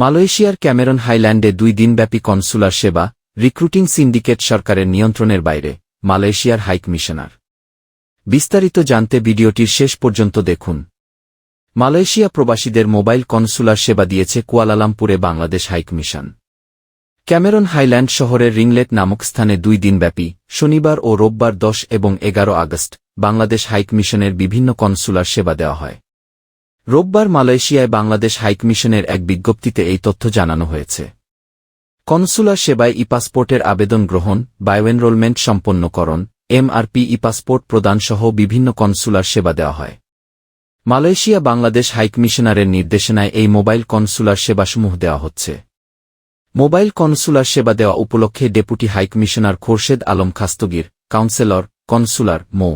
মালয়েশিয়ার ক্যামেরন হাইল্যান্ডে 2 দিনব্যাপী কনসুলার সেবা, রিক্রুটিং সিন্ডিকেট সরকারের নিয়ন্ত্রণের বাইরে, মালয়েশিয়ার হাইকমিশনার। বিস্তারিত জানতে ভিডিওটির শেষ পর্যন্ত দেখুন। মালয়েশিয়া প্রবাসীদের মোবাইল কনসুলার সেবা দিয়েছে কুয়ালালামপুরে বাংলাদেশ হাইকমিশন। ক্যামেরন হাইল্যান্ড শহরের রিংলেট নামক স্থানে 2 দিনব্যাপী শনিবার ও রোববার 10 এবং 11 আগস্ট বাংলাদেশ হাইকমিশনের বিভিন্ন কনসুলার সেবা দেওয়া হয়। রোববার মালয়েশিয়ায় বাংলাদেশ হাইকমিশনের এক বিজ্ঞপ্তিতে এই তথ্য জানানো হয়েছে। কনসুলার সেবায় ই-পাসপোর্টের আবেদন গ্রহণ, বায়োএনরোলমেন্ট সম্পন্নকরণ, এমআরপি ই-পাসপোর্ট প্রদানসহ বিভিন্ন কনসুলার সেবা দেওয়া হয়। মালয়েশিয়া বাংলাদেশ হাইকমিশনারের নির্দেশনায় এই মোবাইল কনসুলার সেবাসমূহ দেওয়া হচ্ছে। মোবাইল কনসুলার সেবা দেওয়া উপলক্ষে deputy high commissioner Khorshed Alam Khastagir, counsellor, consular মো.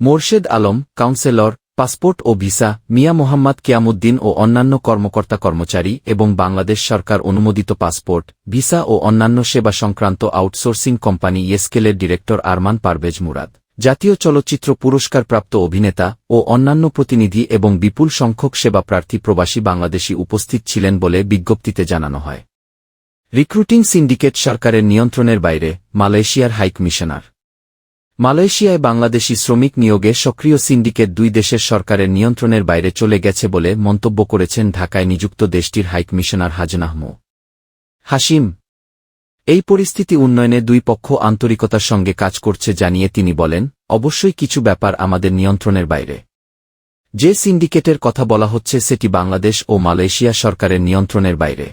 মোরশেদ আলম, কাউন্সেলর, পাসপোর্ট ও ভিসা, মিয়া মোহাম্মদ কিয়ামুদ্দিন ও অন্যান্য কর্মকর্তা-কর্মচারী এবং বাংলাদেশ সরকার অনুমোদিত পাসপোর্ট, ভিসা ও অন্যান্য সেবা সংক্রান্ত আউটসোর্সিং কোম্পানি ইয়েস্কেলের ডিরেক্টর আরমান পারভেজ মুরাদ, জাতীয় চলচ্চিত্র পুরস্কারপ্রাপ্ত অভিনেতা ও অন্যান্য প্রতিনিধি এবং বিপুল সংখ্যক সেবাপ্রার্থী প্রবাসী বাংলাদেশী উপস্থিত ছিলেন বলে বিজ্ঞপ্তিতে জানানো হয়। রিক্রুটিং সিন্ডিকেট সরকারের নিয়ন্ত্রণের বাইরে, মালয়েশিয়ার হাইকমিশনার। মালয়েশিয়ায় বাংলাদেশি শ্রমিক নিয়োগে সক্রিয় সিন্ডিকেট 2 দেশের সরকারের নিয়ন্ত্রণের বাইরে চলে গেছে বলে মন্তব্য করেছেন ঢাকায় নিযুক্ত দেশটির হাইকমিশনার হাজনাহ মো. হাশিম। এই পরিস্থিতি উন্নয়নে 2 পক্ষ আন্তরিকতার সঙ্গে কাজ করছে জানিয়ে তিনি বলেন, অবশ্যই কিছু ব্যাপার আমাদের নিয়ন্ত্রণের বাইরে। যে সিন্ডিকেটের কথা বলা হচ্ছে সেটি বাংলাদেশ ও মালয়েশিয়া সরকারের নিয়ন্ত্রণের বাইরে।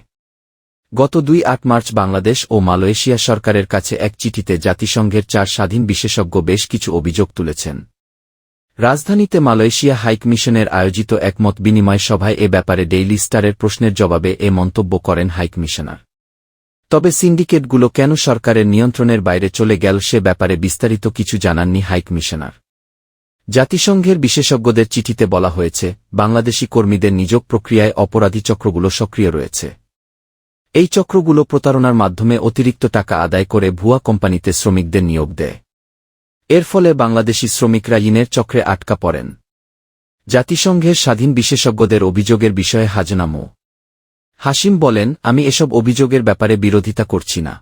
গত 2 মার্চ বাংলাদেশ ও মালয়েশিয়া সরকারের কাছে এক চিঠিতে জাতিসংঘের 4 স্বাধীন বিশেষজ্ঞ বেশ কিছু অভিযোগ তুলেছেন। রাজধানীতে মালয়েশিয়া হাইকমিশনের আয়োজিত একমত বিনিময় সভায় এ ব্যাপারে ডেইলি স্টারের প্রশ্নের জবাবে এ মন্তব্য করেন হাইকমিশনার। তবে সিন্ডিকেটগুলো কেন সরকারের নিয়ন্ত্রণের বাইরে চলে গেল সে ব্যাপারে বিস্তারিত কিছু জানাননি হাইকমিশনার। জাতিসংঘের বিশেষজ্ঞদের চিঠিতে বলা হয়েছে, বাংলাদেশি কর্মীদের নিয়োগ প্রক্রিয়ায় অপরাধী চক্রগুলো সক্রিয় রয়েছে। এই চক্রগুলো প্রতারণার মাধ্যমে অতিরিক্ত টাকা আদায় করে ভুয়া কোম্পানিতে শ্রমিকদের নিয়োগ দেয়। এর ফলে বাংলাদেশি শ্রমিকরা ঋণের চক্রে আটকা পড়েন। জাতিসংঘের স্বাধীন বিশেষজ্ঞদের অভিযোগের বিষয়ে হাজনা মো. হাশিম বলেন, আমি এসব অভিযোগের ব্যাপারে বিরোধিতা করছি না।